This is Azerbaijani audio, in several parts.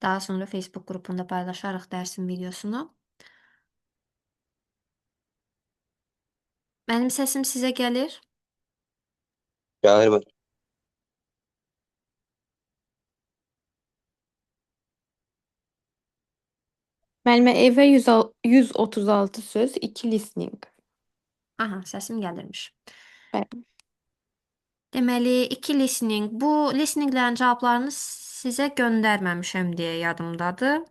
Daha sonra Facebook qrupunda paylaşarıq dərsin videosunu. Mənim səsim sizə gəlir? Galiba. Müəllimə, evə 136 söz, 2 listening. Aha, səsim gəlirmiş. Bəli. Deməli, 2 listening. Bu listeninglərin cavablarını sizə göndərməmişəm deyə yadımdadır.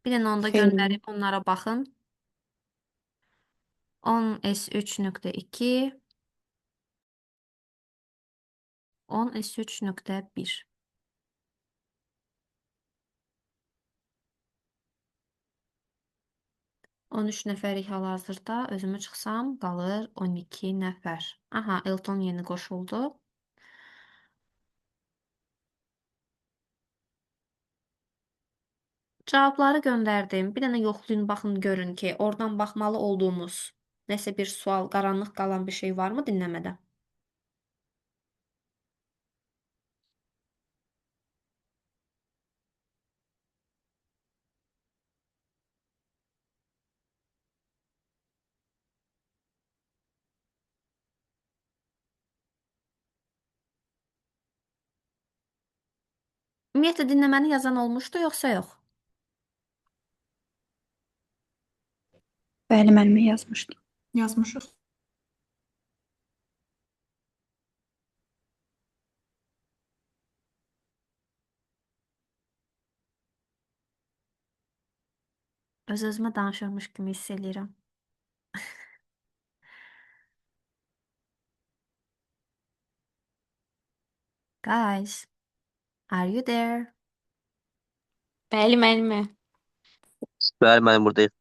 Bir dənə onu da Xeyr. göndərib onlara baxın. 10S3.2, 10S3.1. 13 nəfərik hal-hazırda. Özümü çıxsam, qalır 12 nəfər. Aha, Elton yeni qoşuldu. Cavabları göndərdim. Bir dənə yoxlayın, baxın, görün ki, oradan baxmalı olduğunuz nəsə bir sual, qaranlıq qalan bir şey varmı dinləmədə? Ümumiyyətlə dinləməni yazan olmuşdu, yoxsa yox? Bəli, müəllimə yazmışdım. Yazmışıq. Öz-özümə danışırmış kimi hiss eləyirəm. Guys, are you there? Bəli, müəllimə. Bəli, mən buradayım.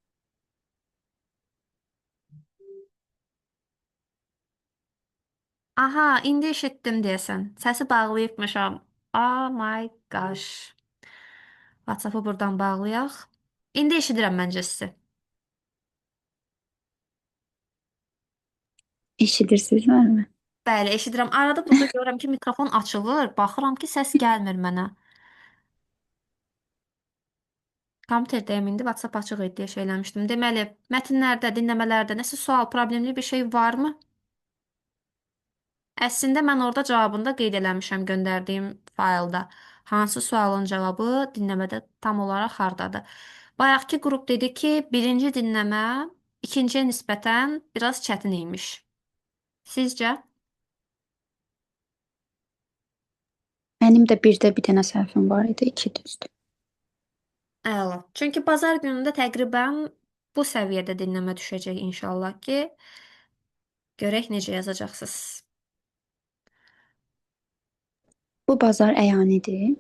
Aha, indi eşitdim deyəsən. Səsi bağlayıbmışam. Oh my gosh. WhatsApp-ı buradan bağlayaq. İndi eşidirəm məncə sizi. Eşidirsiniz müəllimə? Bəli, eşidirəm. Arada burada görürəm ki, mikrofon açılır. Baxıram ki, səs gəlmir mənə. Kompüterdəyəm indi, WhatsApp açıq idi deyə şey eləmişdim. Deməli, mətnlərdə, dinləmələrdə nəsə sual, problemli bir şey varmı? Əslində mən orada cavabını da qeyd eləmişəm göndərdiyim faylda. Hansı sualın cavabı dinləmədə tam olaraq hardadır? Bayaqki qrup dedi ki, birinci dinləmə ikinciyə nisbətən biraz çətin imiş. Sizcə? Mənim də birdə bir dənə səhvim var idi, 2 düzdür. Əla. Çünki bazar günündə təqribən bu səviyyədə dinləmə düşəcək inşallah ki, görək necə yazacaqsınız. Bu bazar əyanidir.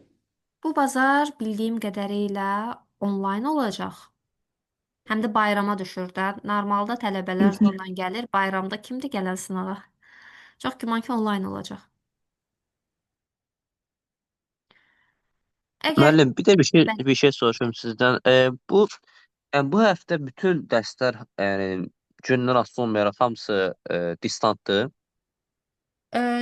Bu bazar bildiyim qədərilə onlayn olacaq. Həm də bayrama düşür də. Normalda tələbələr zorla gəlir. Bayramda kimdir gələn sınağa? Çox güman ki, onlayn olacaq. Əgər Müəllim, bir də Bəli. bir şey soruşum sizdən. Bu həftə bütün dərslər, yəni gündən asılı olmayaraq hamısı distantdır.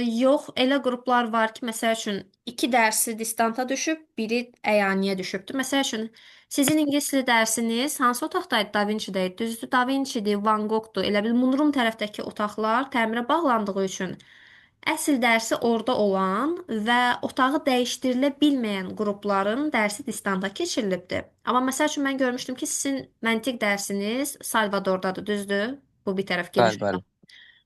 Yox, elə qruplar var ki, məsəl üçün 2 dərsi distanta düşüb, biri əyaniyə düşübdür. Məsəl üçün sizin ingilis dili dərsiniz hansı otaqdaydı? Da Vinci-də idi. Düzdür, Da Vinci-dir, Van Gogh-dur. Elə bil Munrum tərəfdəki otaqlar təmirə bağlandığı üçün əsl dərsi orada olan və otağı dəyişdirilə bilməyən qrupların dərsi distanta keçirilibdir. Amma məsəl üçün mən görmüşdüm ki, sizin məntiq dərsiniz Salvadordadır, düzdür? Bu bir tərəf geniş Bəli, bəli. otaq.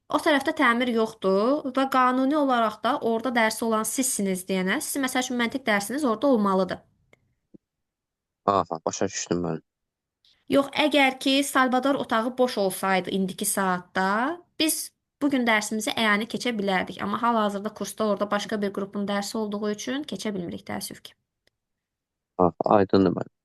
O tərəfdə təmir yoxdur və qanuni olaraq da orada dərsi olan sizsiniz deyənə, sizin məsəl üçün məntiq dərsiniz orada olmalıdır. Aha, başa düşdüm mən. Yox, əgər ki Salvador otağı boş olsaydı indiki saatda, biz bu gün dərsimizi əyani keçə bilərdik. Amma hal-hazırda kursda orada başqa bir qrupun dərsi olduğu üçün keçə bilmirik təəssüf ki. Aha, aydındır müəllim.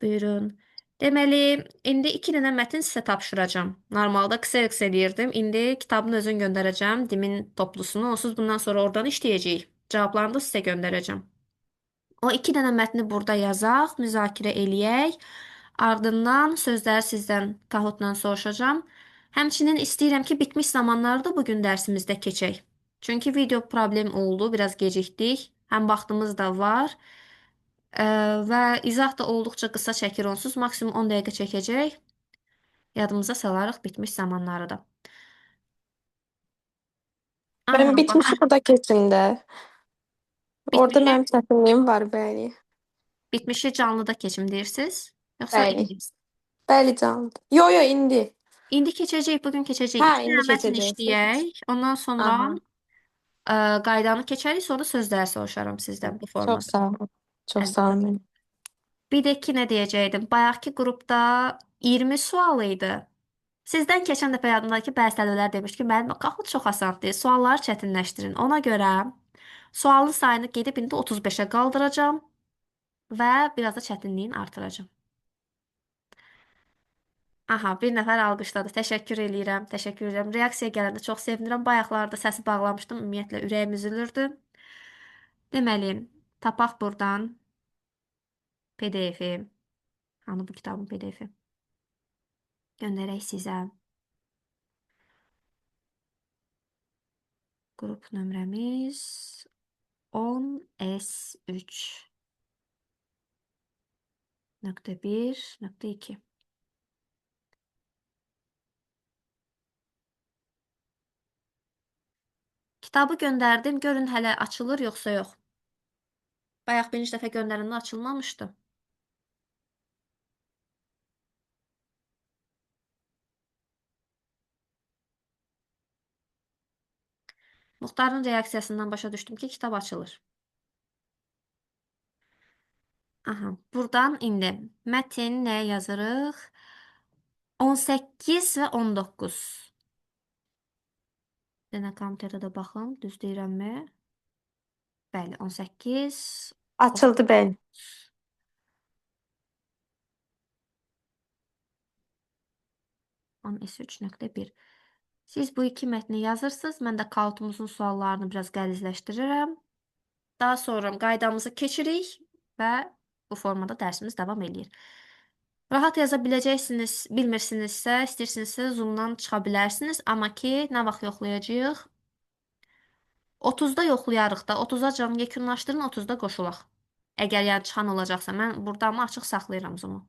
Buyurun. Deməli, indi 2 dənə mətn sizə tapşıracağam. Normalda Xerox eləyirdim. İndi kitabın özünü göndərəcəm, dimin toplusunu. Onsuz bundan sonra oradan işləyəcəyik. Cavablarını da sizə göndərəcəm. O 2 dənə mətni burada yazaq, müzakirə eləyək. Ardından sözləri sizdən Kahootla soruşacağam. Həmçinin istəyirəm ki, bitmiş zamanları da bugün dərsimizdə keçək. Çünki video problem oldu, biraz gecikdik. Həm vaxtımız da var. Və izah da olduqca qısa çəkir onsuz. Maksimum 10 dəqiqə çəkəcək. Yadımıza salarıq bitmiş zamanları da. Aha, Benim bitmişi bax. burada keçimdə. Orada Bitmişi, mənim çətinliyim var, bəli. bitmişi canlıda keçim deyirsiniz? Yoxsa Bəli. indi? Bəli canım. Yo yo indi. İndi keçəcək, bugün keçəcək. Hə, 2 indi dənə mətn keçəcəksiniz. işləyək. Ondan sonra Aha. qaydanı keçərik, sonra sözləri soruşaram sizdən bu Çox formada. sağ olun. Çox sağ Əlbəttə. olun. Bir də ki, nə deyəcəkdim? Bayaqki qrupda 20 sual idi. Sizdən keçən dəfə yadımdadır ki, bəzi tələbələr demiş ki, mənim Kahoot çox asandır, sualları çətinləşdirin. Ona görə sualın sayını gedib indi 35-ə qaldıracağam və biraz da çətinliyin artıracağam. Aha, bir nəfər alqışladı. Təşəkkür eləyirəm, təşəkkür edirəm. Reaksiya gələndə çox sevinirəm. Bayaqlarda səsi bağlamışdım, ümumiyyətlə ürəyim üzülürdü. Deməli, tapaq burdan PDF-i. Hanı bu kitabın PDF-i? Göndərək sizə. Qrup nömrəmiz 10S3.1.2. Kitabı göndərdim. Görün hələ açılır yoxsa yox. Bayaq birinci dəfə göndərəndə açılmamışdı. Muxtarın reaksiyasından başa düşdüm ki, kitab açılır. Aha, buradan indi mətin nəyə yazırıq? 18 və 19. Yenə kompüterdə də baxım, düz deyirəmmi? Bəli, 18, Açıldı bəli. 10S3.1. Siz bu iki mətni yazırsınız. Mən də Kahoot-umuzun suallarını biraz qəlizləşdirirəm. Daha sonra qaydamızı keçirik və bu formada dərsimiz davam eləyir. Rahat yaza biləcəksiniz, bilmirsinizsə, istəyirsinizsə Zoom-dan çıxa bilərsiniz. Amma ki, nə vaxt yoxlayacağıq? 30-da yoxlayarıq da, 30-a can yekunlaşdırın, 30-da qoşulaq. Əgər yəni çıxan olacaqsa, mən burada amma açıq saxlayıram Zoom-u.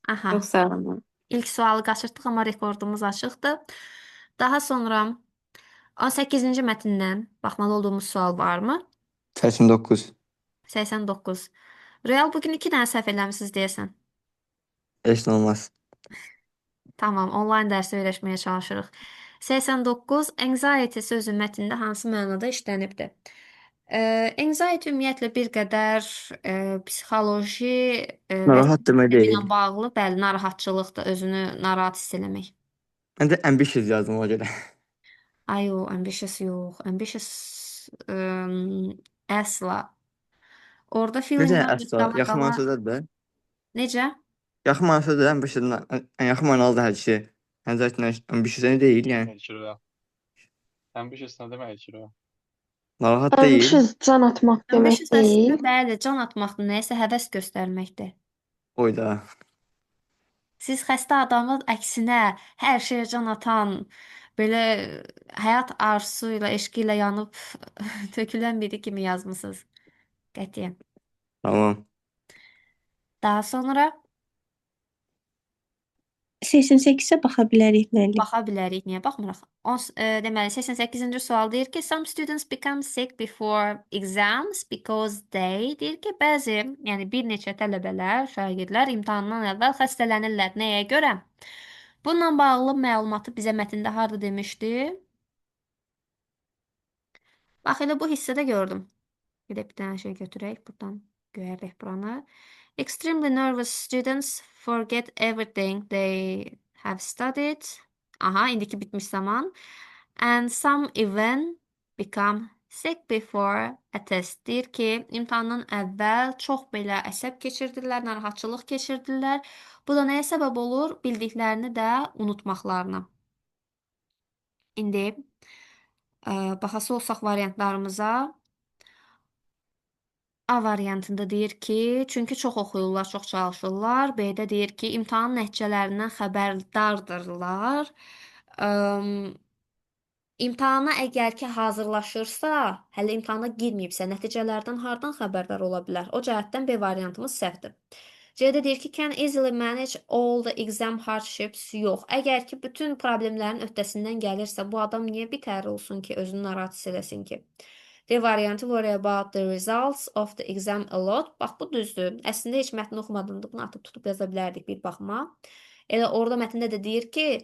Aha. Çox sağ olun. İlk sualı qaçırtdıq, amma rekordumuz açıqdır. Daha sonra 18-ci mətndən baxmalı olduğumuz sual varmı? 89. 89. Real bugün 2 dənə səhv eləmisiniz deyəsən. Heç nə olmaz. Tamam, onlayn dərsi öyrəşməyə çalışırıq. 89. Anxiety sözü mətndə hansı mənada işlənibdir? Anxiety ümumiyyətlə bir qədər psixoloji və Narahat demək ilə deyil. bağlı, bəli, narahatçılıqdır, özünü narahat hiss eləmək. Mən də ambitious yazdım ona görə. Ay o, ambitious yox. Ambitious əsla. Orada Necə feelinglərlə əsla? Yaxın qala-qala. mənasıdır da. Necə? Yaxın mənasıdır ambitious. Yəni yaxın mənalı da hər şey. Yəni zaten ambitious deyil yəni. Demək ki, o. Ambitious nə demək ki, o? Narahat deyil. Ambitious can atmaq demək Ambitious əslində, deyil. bəli, can atmaqdır, nəyəsə həvəs göstərməkdir. Oy da. Siz xəstə adamın əksinə hər şeyə can atan, belə həyat arzusu ilə, eşqi ilə yanıb tökülən biri kimi yazmısınız. Qətiyyən. Tamam. Daha sonra 88-ə baxa bilərik müəllim. baxa bilərik, niyə baxmırıq? Deməli, 88-ci sual deyir ki, some students become sick before exams because they deyir ki, bəzi, yəni bir neçə tələbələr, şagirdlər imtahandan əvvəl xəstələnirlər. Nəyə görə? Bununla bağlı məlumatı bizə mətndə harda demişdi? Bax, elə bu hissədə gördüm. Gedib bir dənə şey götürək, buradan göyərək buranı. Extremely nervous students forget everything they have studied. Aha, indiki bitmiş zaman. And some even become sick before a test. Deyir ki, imtahandan əvvəl çox belə əsəb keçirdirlər, narahatçılıq keçirdirlər. Bu da nəyə səbəb olur? Bildiklərini də unutmaqlarına. İndi baxası olsaq variantlarımıza. A variantında deyir ki, çünki çox oxuyurlar, çox çalışırlar. B-də deyir ki, imtahan nəticələrindən xəbərdardırlar. İmtahana əgər ki hazırlaşırsa, hələ imtahana girməyibsə, nəticələrdən hardan xəbərdar ola bilər? O cəhətdən B variantımız səhvdir. C-də deyir ki, can easily manage all the exam hardships. Yox. Əgər ki bütün problemlərin öhdəsindən gəlirsə, bu adam niyə bitər olsun ki, özünü narahat hiss eləsin ki? D variantı worry about the results of the exam a lot. Bax, bu düzdür. Əslində heç mətni oxumadım da bunu atıb tutub yaza bilərdik bir baxma. Elə orada mətndə də deyir ki,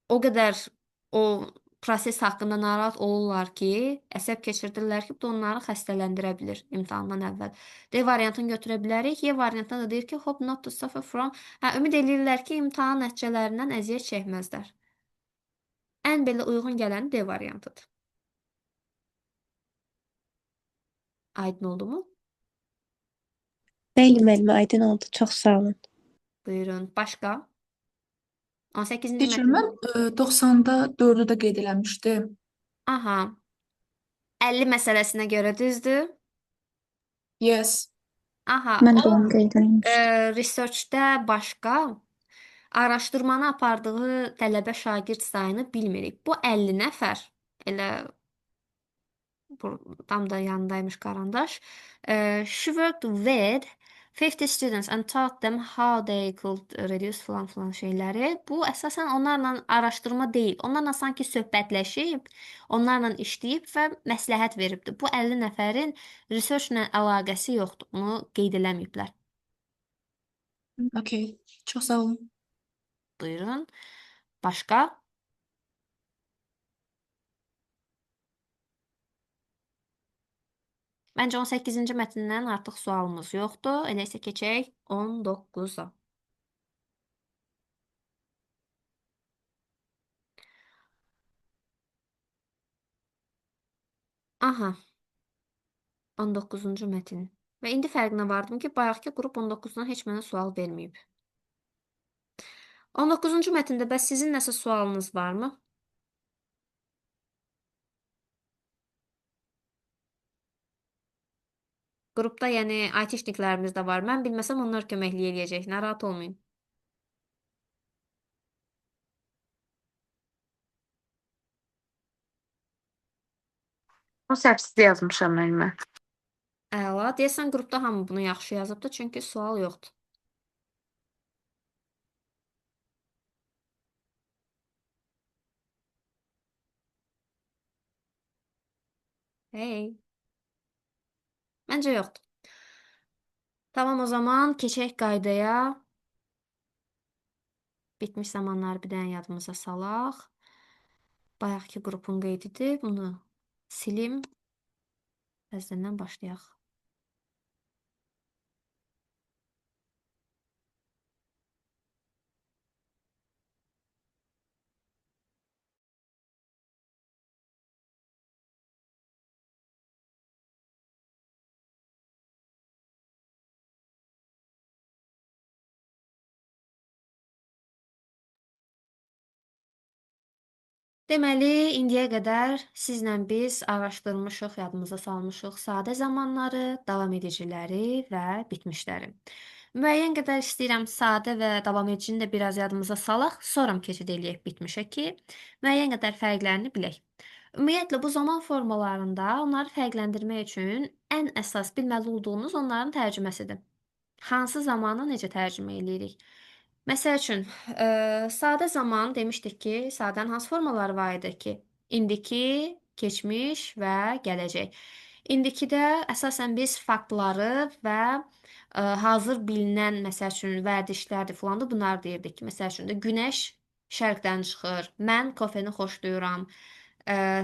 o qədər o proses haqqında narahat olurlar ki, əsəb keçirdirlər ki, bu da onları xəstələndirə bilir imtahandan əvvəl. D variantını götürə bilərik. Y variantında da deyir ki, hope not to suffer from. Ümid eləyirlər ki, imtahan nəticələrindən əziyyət çəkməzlər. Ən belə uyğun gələn D variantıdır. Aydın oldu mu? Bəli müəllimə, aydın oldu. Çox sağ olun. Buyurun. Başqa? 18-ci Teacher, mətn. mən 90-da 4-ü də qeyd eləmişdim. Aha. 50 məsələsinə görə düzdür. Yes. Aha. Mən də O onu qeyd etmişdim. researchdə başqa araşdırmanı apardığı tələbə şagird sayını bilmirik. Bu 50 nəfər. Elə tam da yanındaymış qarandaş. She worked with 50 students and taught them how they could reduce falan şeyləri. Bu əsasən onlarla araşdırma deyil. Onlarla sanki söhbətləşib, onlarla işləyib və məsləhət veribdi. Bu 50 nəfərin researchlə əlaqəsi yoxdur. Bunu qeyd eləməyiblər. Okay. Çox sağ olun. Buyurun. Başqa? Məncə 18-ci mətndən artıq sualımız yoxdur. Elə isə keçək 19-a. Aha. 19-cu mətn. Və indi fərqinə vardım ki, bayaqki qrup 19-dan heç mənə sual verməyib. 19-cu mətndə bəs sizin nəsə sualınız varmı? Qrupda, yəni IT-şniklərimiz də var. Mən bilməsəm onlar köməklik eləyəcək. Narahat olmayın. O səhvsiz yazmışam müəllimə. Əla. Deyəsən qrupda hamı bunu yaxşı yazıbdı, çünki sual yoxdur. Hey. Məncə yoxdur. Tamam, o zaman keçək qaydaya. Bitmiş zamanları bir dənə yadımıza salaq. Bayaqki qrupun qeydidir. Bunu silim. Əzdən başlayaq. Deməli, indiyə qədər sizlə biz araşdırmışıq, yadımıza salmışıq sadə zamanları, davam ediciləri və bitmişləri. Müəyyən qədər istəyirəm sadə və davam edicini də biraz yadımıza salaq, sonra keçid eləyək bitmişə ki, müəyyən qədər fərqlərini bilək. Ümumiyyətlə bu zaman formalarında onları fərqləndirmək üçün ən əsas bilməli olduğunuz onların tərcüməsidir. Hansı zamanı necə tərcümə eləyirik? Məsəl üçün, sadə zaman demişdik ki, sadənin hansı formaları var idi ki? İndiki, keçmiş və gələcək. İndikidə əsasən biz faktları və hazır bilinən, məsəl üçün, vərdişlərdir filandır, bunlar deyirdik ki, məsəl üçün də günəş şərqdən çıxır, mən kofeni xoşlayıram,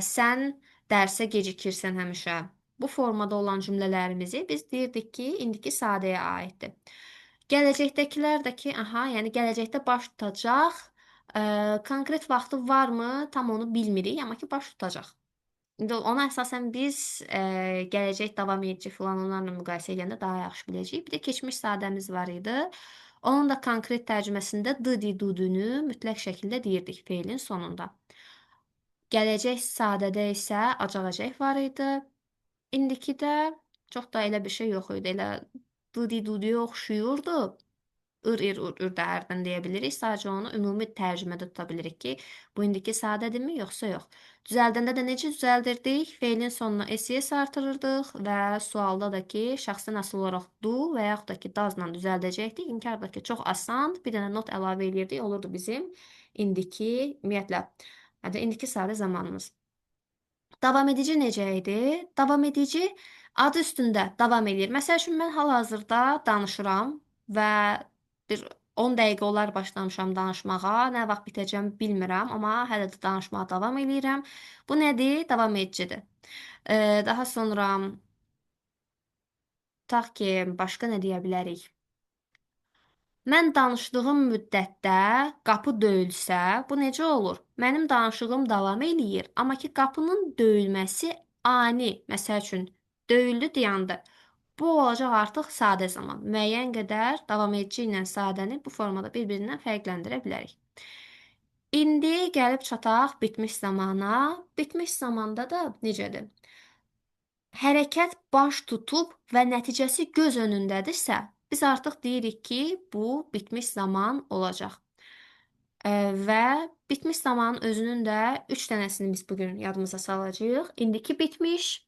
sən dərsə gecikirsən həmişə. Bu formada olan cümlələrimizi biz deyirdik ki, indiki sadəyə aiddir. Gələcəkdəkilər də ki, yəni gələcəkdə baş tutacaq, konkret vaxtı varmı, tam onu bilmirik, amma ki, baş tutacaq. İndi ona əsasən biz gələcək davam edici filan onlarla müqayisə edəndə daha yaxşı biləcəyik. Bir də keçmiş sadəmiz var idi. Onun da konkret tərcüməsində dı, dudunu mütləq şəkildə deyirdik feilin sonunda. Gələcək sadədə isə acaq-acaq var idi. İndikidə çox da elə bir şey yox idi. Elə dı-duduya oxşuyurdu. Ir, ür də hərdən deyə bilirik. Sadəcə onu ümumi tərcümədə tuta bilirik ki, bu indiki sadədirmi, yoxsa yox. Düzəldəndə də necə düzəldirdik? Feilin sonuna SES artırırdıq və sualda da ki, şəxsən asılı olaraq do və yaxud da ki, dazla düzəldəcəkdik. İnkarda ki, çox asan, bir dənə not əlavə edirdik, olurdu bizim indiki, ümumiyyətlə, indiki sadə zamanımız. Davam edici necə idi? Davam edici adı üstündə davam edir. Məsəl üçün, mən hal-hazırda danışıram və bir 10 dəqiqə olar başlamışam danışmağa. Nə vaxt bitəcəm bilmirəm, amma hələ də danışmağa davam edirəm. Bu nədir? Davam edicidir. Daha sonra tutaq ki, başqa nə deyə bilərik? Mən danışdığım müddətdə qapı döyülsə, bu necə olur? Mənim danışığım davam eləyir, amma ki qapının döyülməsi ani, məsəl üçün, döyüldü dayandı. Bu olacaq artıq sadə zaman. Müəyyən qədər davam edici ilə sadəni bu formada bir-birindən fərqləndirə bilərik. İndi gəlib çataq bitmiş zamana. Bitmiş zamanda da necədir? Hərəkət baş tutub və nəticəsi göz önündədirsə, biz artıq deyirik ki, bu bitmiş zaman olacaq. Və bitmiş zamanın özünün də 3 dənəsini biz bugün yadımıza salacağıq. İndiki bitmiş,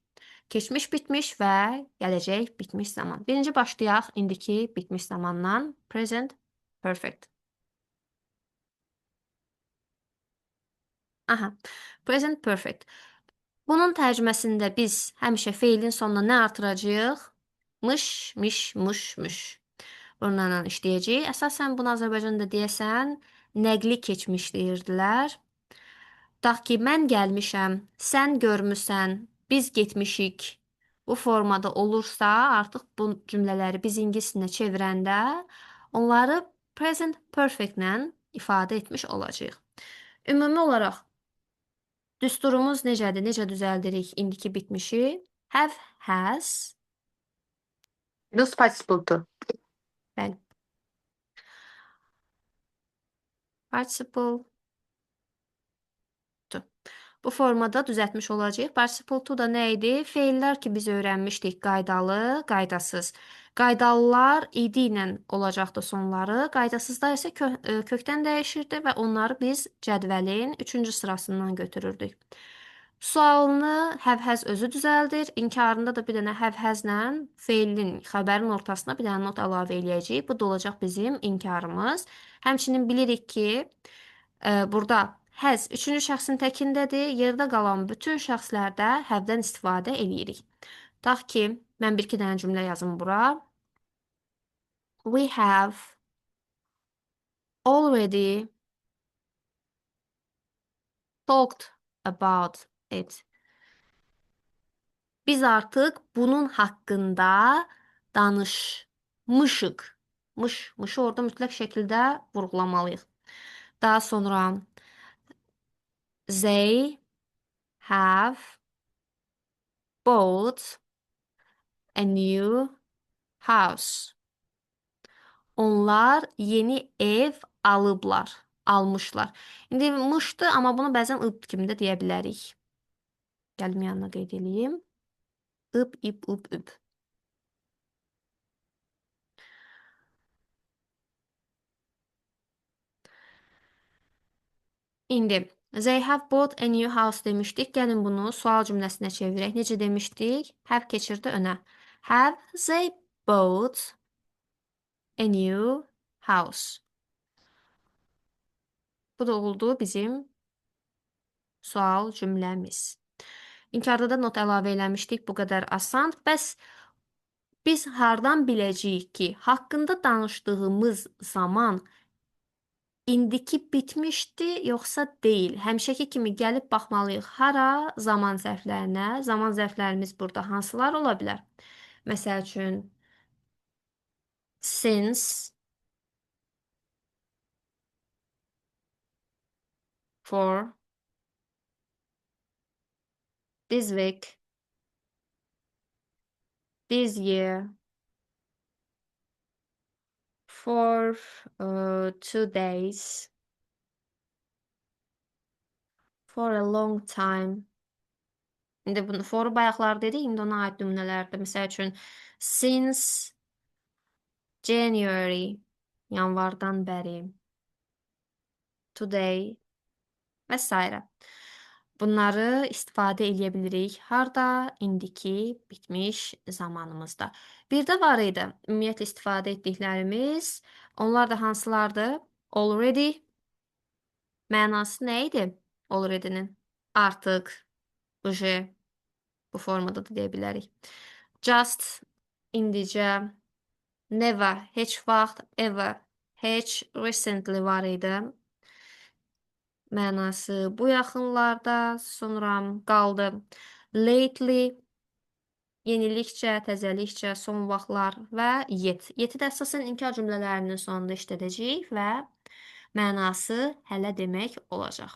keçmiş bitmiş və gələcək bitmiş zaman. Birinci başlayaq indiki bitmiş zamandan. Present perfect. Present perfect. Bunun tərcüməsində biz həmişə feilin sonuna nə artıracağıq? Mış, miş, muş, muş. Bununla işləyəcəyik. Əsasən bunu Azərbaycanda deyəsən nəqli keçmiş deyirdilər. Tutaq ki, mən gəlmişəm, sən görmüsən, biz getmişik. Bu formada olursa, artıq bu cümlələri biz ingiliscə çevirəndə onları present perfect-lə ifadə etmiş olacağıq. Ümumi olaraq düsturumuz necədir? Necə düzəldirik indiki bitmişi? Have, has. Plus participle-dur. Bəli. Participle. Bu formada düzəltmiş olacağıq. Participle to da nə idi? Feillər ki, biz öyrənmişdik. Qaydalı, qaydasız. Qaydalılar idi ilə olacaqdı sonları. Qaydasızlar isə kökdən dəyişirdi və onları biz cədvəlin 3-cü sırasından götürürdük. Sualını have-has özü düzəldir. İnkarında da bir dənə have-haslə feilin, xəbərin ortasına bir dənə not əlavə eləyəcəyik. Bu da olacaq bizim inkarımız. Həmçinin bilirik ki, burada has 3-cü şəxsin təkindədir. Yerdə qalan bütün şəxslərdə have-dən istifadə eləyirik. Tutaq ki, mən bir-iki dənə cümlə yazım bura. We have already talked about it. Biz artıq bunun haqqında danışmışıq. Mışı orada mütləq şəkildə vurğulamalıyıq. Daha sonra they have bought a new house. Onlar yeni ev alıblar, almışlar. İndi mışdı, amma bunu bəzən ıb kimi də deyə bilərik. Gəlim yanına qeyd edeyim. Ib, ib, ıb, üb. İndi they have bought a new house demişdik. Gəlin bunu sual cümləsinə çevirək. Necə demişdik? Have keçirdi önə. Have they bought a new house? Bu da oldu bizim sual cümləmiz. İnkarda da not əlavə eləmişdik. Bu qədər asan. Bəs biz hardan biləcəyik ki, haqqında danışdığımız zaman indiki bitmişdi, yoxsa deyil? Həmişəki kimi gəlib baxmalıyıq hara? Zaman zərflərinə. Zaman zərflərimiz burada hansılar ola bilər? Məsəl üçün, since, for, this week, this year, for 2 days, for a long time. İndi bunu for bayaqlar dedik, indi ona aid nümunələrdir. Məsəl üçün, since January, yanvardan bəri, today və s. Bunları istifadə edə bilirik. Harda? İndiki bitmiş zamanımızda. Bir də var idi, ümumiyyətlə istifadə etdiklərimiz. Onlar da hansılardır? Already mənası nə idi? Already'nin artıq, uje bu formada da deyə bilərik. Just, indicə, never, heç vaxt, ever, heç, recently var idi. Mənası bu yaxınlarda, sonra qaldı. Lately, yenilikcə, təzəlikcə, son vaxtlar və yet. Yeti də əsasən inkar cümlələrinin sonunda işlədəcəyik və mənası hələ demək olacaq.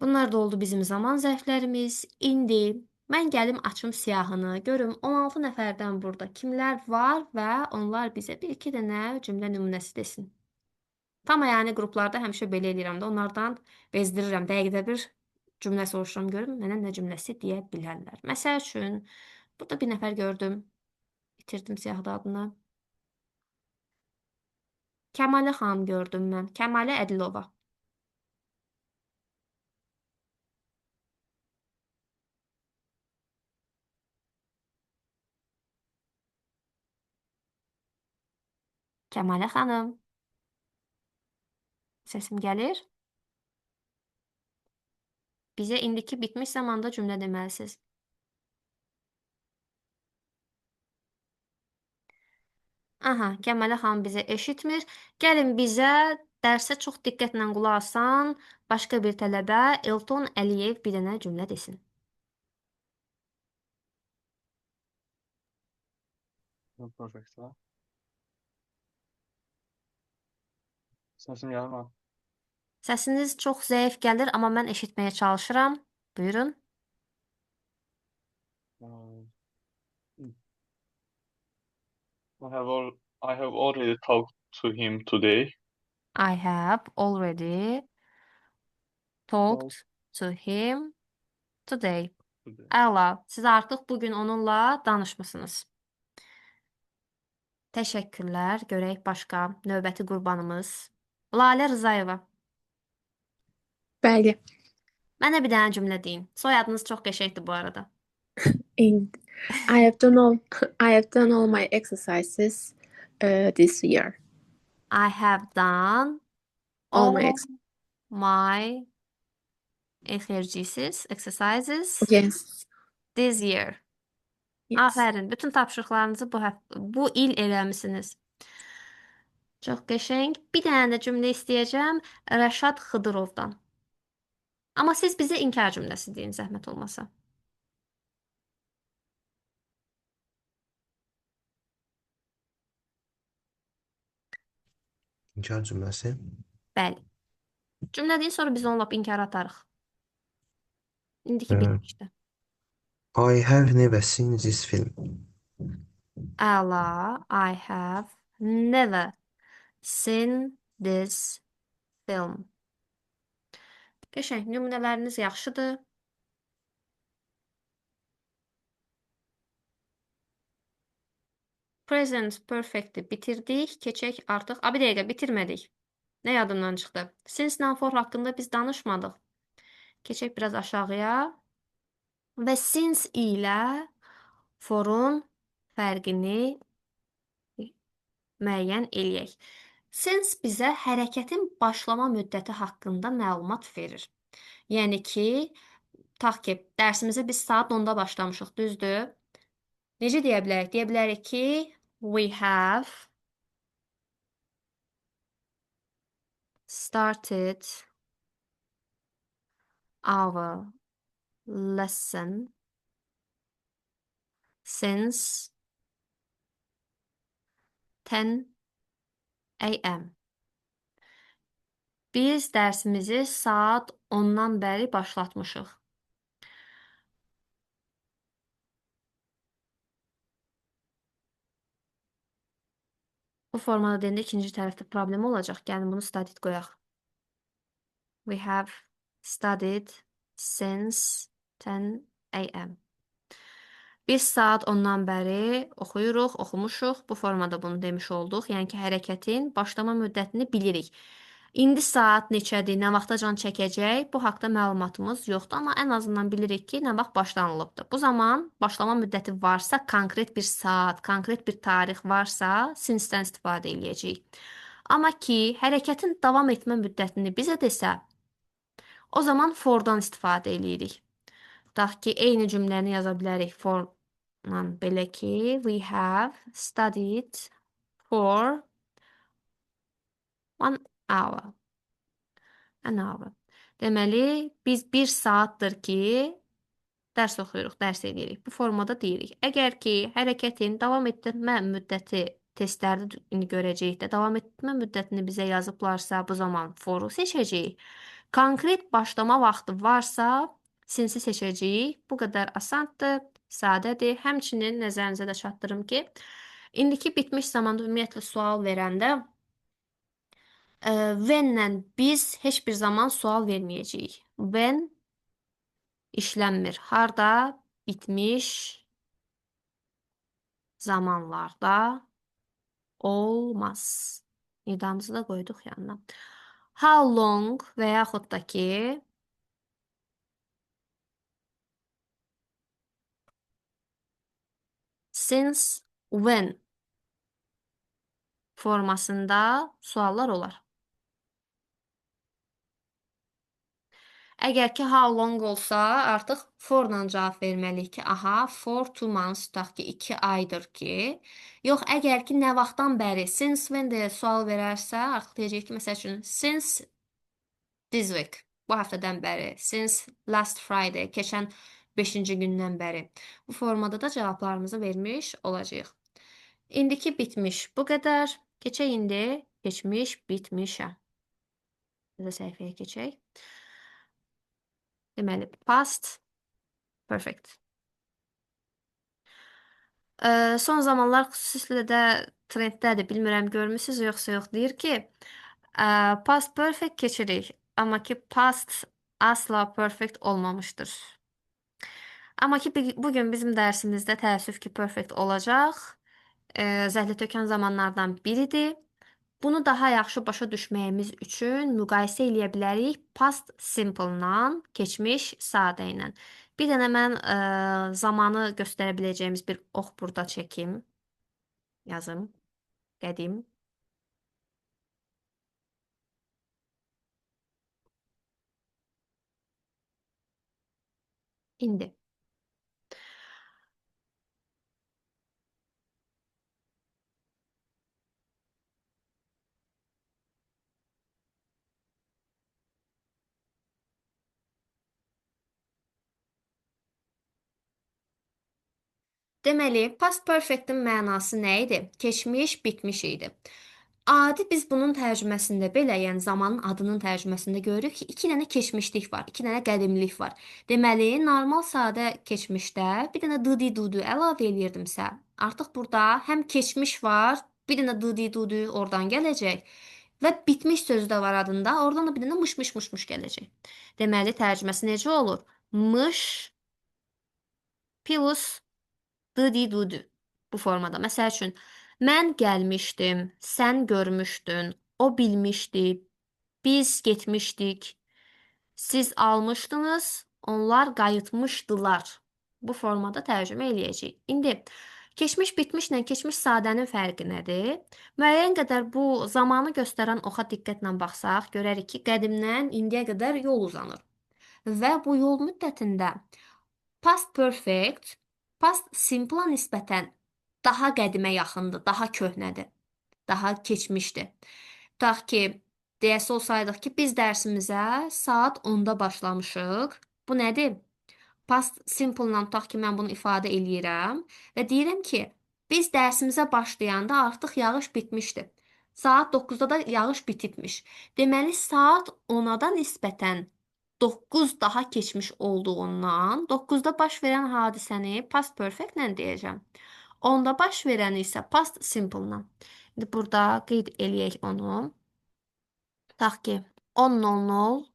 Bunlar da oldu bizim zaman zərflərimiz. İndi mən gəlim açım siyahını, görüm 16 nəfərdən burada kimlər var və onlar bizə bir-iki dənə cümlə nümunəsi desin. Tam yəni qruplarda həmişə belə eləyirəm də, onlardan bezdirirəm. Dəqiqdə bir cümlə soruşuram, görüm mənə nə cümləsi deyə bilərlər. Məsəl üçün, burada bir nəfər gördüm. Bitirdim siyahıda adını. Kəmalə xanım gördüm mən. Kəmalə Ədilova. Kəmalə xanım. Səsim gəlir? Bizə indiki bitmiş zamanda cümlə deməlisiniz. Aha, Kəmalə xanım bizə eşitmir. Gəlin bizə dərsə çox diqqətlə qulaq asan başqa bir tələbə Elton Əliyev bir dənə cümlə desin. Perfect. Ha? Sesim gelir mi? Səsiniz çox zəif gəlir, amma mən eşitməyə çalışıram. Buyurun. Um, I have already talked to him today. I have already talked to him today. Əla, siz artıq bugün onunla danışmısınız. Təşəkkürlər. Görək başqa növbəti qurbanımız. Lalə Rızayeva. Bəli. Mənə bir dənə cümlə deyin. Soyadınız çox qəşəngdir bu arada. And I have done all my exercises this year. I have done All all my ex my exercises Yes. this year. Yes. Aferin. Bütün tapşırıqlarınızı bu il eləmisiniz. Çox qəşəng. Bir dənə də cümlə istəyəcəm Rəşad Xıdırovdan. Amma siz bizə inkar cümləsi deyin, zəhmət olmasa. İnkar cümləsi. Bəli. Cümlə deyin, sonra biz onu lap inkara atarıq. İndiki Hə. bitmişdi. I have never seen this film. Əla. I have never seen this film. Qəşəng. Nümunələriniz yaxşıdır. Present perfect'i bitirdik. Keçək artıq. Bir dəqiqə bitirmədik. Nə yadımdan çıxdı? Since-lə for haqqında biz danışmadıq. Keçək biraz aşağıya. Və since ilə forun fərqini müəyyən eləyək. Since bizə hərəkətin başlama müddəti haqqında məlumat verir. Yəni ki, tutaq ki, dərsimizə biz saat 10-da başlamışıq, düzdür? Necə deyə bilərik? Deyə bilərik ki, we have started our lesson since 10 a.m. Biz dərsimizi saat 10-dan bəri başlatmışıq. Bu formada deyəndə ikinci tərəfdə problem olacaq. Gəlin bunu statit qoyaq. We have studied since 10 a.m. Biz saat 10-dan bəri oxuyuruq, oxumuşuq. Bu formada bunu demiş olduq. Yəni ki, hərəkətin başlama müddətini bilirik. İndi saat neçədir, nə vaxta can çəkəcək, bu haqda məlumatımız yoxdur. Amma ən azından bilirik ki, nə vaxt başlanılıbdır. Bu zaman başlama müddəti varsa, konkret bir saat, konkret bir tarix varsa, since-dən istifadə eləyəcəyik. Amma ki, hərəkətin davam etmə müddətini bizə desə, o zaman for-dan istifadə eləyirik. Tutaq ki, eyni cümləni yaza bilərik for-la belə ki, we have studied for 1 hour. An hour. Deməli, biz 1 saatdır ki, dərs oxuyuruq, dərs edirik. Bu formada deyirik. Əgər ki, hərəkətin davam etmə müddəti testlərdə indi görəcəyik də, davam etmə müddətini bizə yazıblarsa, bu zaman for-u seçəcəyik. Konkret başlama vaxtı varsa, since-i seçəcəyik. Bu qədər asandır, sadədir. Həmçinin nəzərinizə də çatdırım ki, indiki bitmiş zamanda ümumiyyətlə sual verəndə when-lə biz heç bir zaman sual verməyəcəyik. When işlənmir. Harda? Bitmiş zamanlarda olmaz. Nidamızı da qoyduq yanına. How long və yaxud da ki, since when formasında suallar olar. Əgər ki, how long olsa, artıq for-la cavab verməliyik ki, aha, for 2 months, tutaq ki, 2 aydır ki. Yox, əgər ki, nə vaxtdan bəri, since when deyə sual verərsə, artıq deyəcək ki, məsəl üçün, since this week, bu həftədən bəri, since last Friday, keçən 5-ci gündən bəri. Bu formada da cavablarımızı vermiş olacağıq. İndiki bitmiş bu qədər. Keçək indi keçmiş bitmişə. Bizə səhifəyə keçək. Deməli, past perfect. Son zamanlar xüsusilə də trenddədir. Bilmirəm, görmüsünüz yoxsa yox. Deyir ki, past perfect keçirik. Amma ki, past asla perfect olmamışdır. Amma ki, bugün bizim dərsimizdə təəssüf ki, perfect olacaq. Zəhlətökən zamanlardan biridir. Bunu daha yaxşı başa düşməyimiz üçün müqayisə eləyə bilərik past simple-la, keçmiş sadə ilə. Bir dənə mən zamanı göstərə biləcəyimiz bir ox burada çəkim. Yazım. Qədim. İndi. Deməli, past perfect-in mənası nə idi? Keçmiş, bitmiş idi. Adi biz bunun tərcüməsində belə, yəni zamanın adının tərcüməsində görürük ki, 2 dənə keçmişlik var, 2 dənə qədimlik var. Deməli, normal sadə keçmişdə bir dənə dıdi dudu əlavə eləyirdimsə, artıq burada həm keçmiş var, bir dənə dıdi dudu oradan gələcək və bitmiş sözü də var adında, oradan da bir dənə mış mış mış mış gələcək. Deməli, tərcüməsi necə olur? Mış plus dıdi dudu bu formada. Məsəl üçün, mən gəlmişdim, sən görmüşdün, o bilmişdi, Biz getmişdik. Siz almışdınız. Onlar qayıtmışdılar. Bu formada tərcümə eləyəcəyik. İndi keçmiş bitmişlə keçmiş sadənin fərqi nədir? Müəyyən qədər bu zamanı göstərən oxa diqqətlə baxsaq, görərik ki, qədimdən indiyə qədər yol uzanır. Və bu yol müddətində past perfect past simple-a nisbətən daha qədimə yaxındır, daha köhnədir, daha keçmişdir. Tutaq ki, deyəsi olsaydıq ki, biz dərsimizə saat 10-da başlamışıq. Bu nədir? Past simple-la tutaq ki, mən bunu ifadə eləyirəm və deyirəm ki, biz dərsimizə başlayanda artıq yağış bitmişdi. Saat 9-da da yağış bitibmiş. Deməli, saat 10-a nisbətən 9 daha keçmiş olduğundan 9-da baş verən hadisəni past perfect-lə deyəcəm. 10-da baş verəni isə past simple-la. İndi burada qeyd eləyək onu. Tutaq ki, 10:00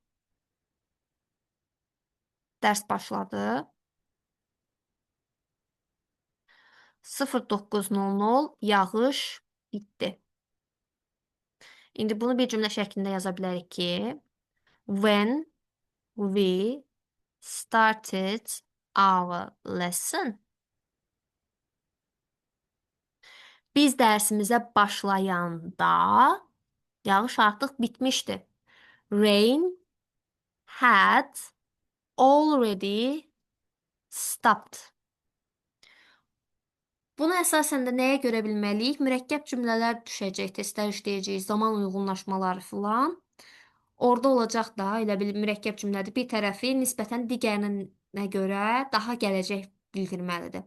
dərs başladı. 09:00 yağış bitdi. İndi bunu bir cümlə şəklində yaza bilərik ki, when we started our lesson. Biz dərsimizə başlayanda yağış artıq bitmişdi. Rain had already stopped. Bunu əsasən də nəyə görə bilməliyik? Mürəkkəb cümlələr düşəcək, testlər işləyəcəyik, zaman uyğunlaşmaları filan. Orada olacaq da, elə bil mürəkkəb cümlədir. Bir tərəfi nisbətən digərinə görə daha gələcək bildirməlidir.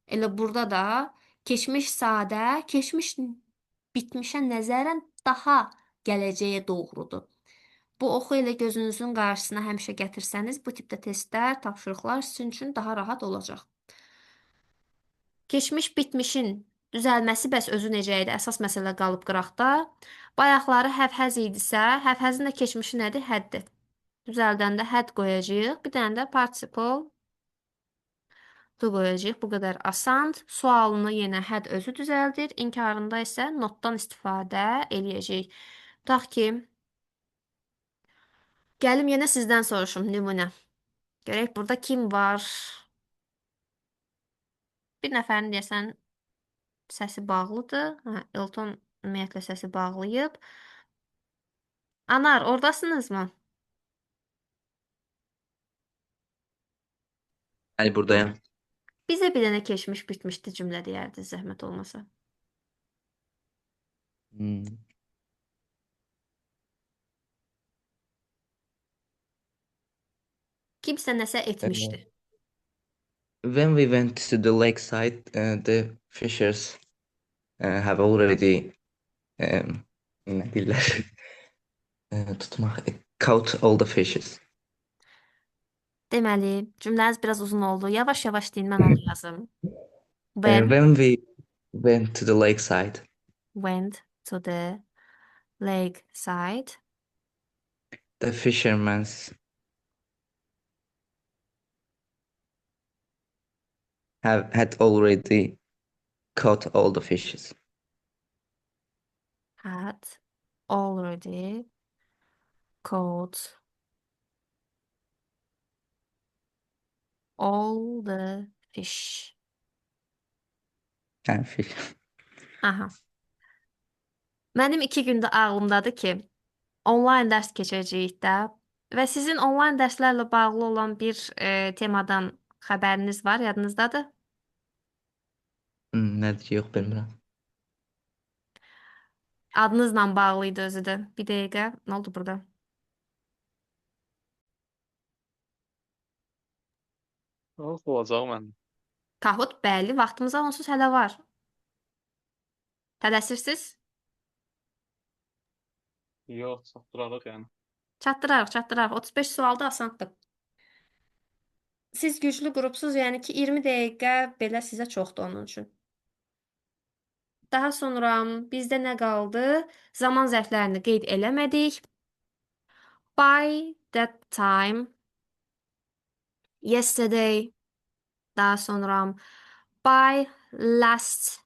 Elə burada da keçmiş sadə, keçmiş bitmişə nəzərən daha gələcəyə doğrudur. Bu oxu elə gözünüzün qarşısına həmişə gətirsəniz, bu tipdə testlər, tapşırıqlar sizin üçün daha rahat olacaq. Keçmiş bitmişin düzəlməsi bəs özü necə idi? Əsas məsələ qalıb qıraqda. Bayaqları have-has idisə, have-hasın da keçmişi nədir? Haddir. Düzəldəndə had qoyacağıq. Bir dənə də participle to qoyacağıq. Bu qədər asan. Sualını yenə had özü düzəldir. İnkarında isə notdan istifadə eləyəcəyik. Tutaq ki, gəlim yenə sizdən soruşum nümunə. Görək burada kim var? Bir nəfərin deyəsən səsi bağlıdır. Hə, Elton ümumiyyətlə səsi bağlayıb. Anar, oradasınızmı? Bəli, buradayam. Bizə bir dənə keçmiş bitmişdi cümlə deyərdi, zəhmət olmasa. Kimsə nəsə etmişdi. When we went to the lakeside, the fishers have already nə deyirlər? Tutmaq, caught all the fishes. Deməli, cümləniz biraz uzun oldu. Yavaş-yavaş deyin, mən onu yazım. When When we went to the lakeside, went to the lakeside, the fishermen had already caught all the fishes. had already caught all the fish. Yəni fish. Aha. Mənim 2 gündə ağlımdadır ki, onlayn dərs keçəcəyik də və sizin onlayn dərslərlə bağlı olan bir temadan xəbəriniz var, yadınızdadır? Nədir, yox bilmirəm. Adınızla bağlıydı özü də. Bir dəqiqə, nə oldu burada? Olacaq mən. Kahoot, bəli, vaxtımıza onsuz hələ var. Tələsirsiniz? Yox, çatdırarıq yəni. Çatdırarıq. 35 sual da asandır. Siz güclü qrupsuz, yəni ki, 20 dəqiqə belə sizə çoxdur onun üçün. Daha sonra bizdə nə qaldı? Zaman zərflərini qeyd eləmədik. By that time, yesterday, daha sonra by last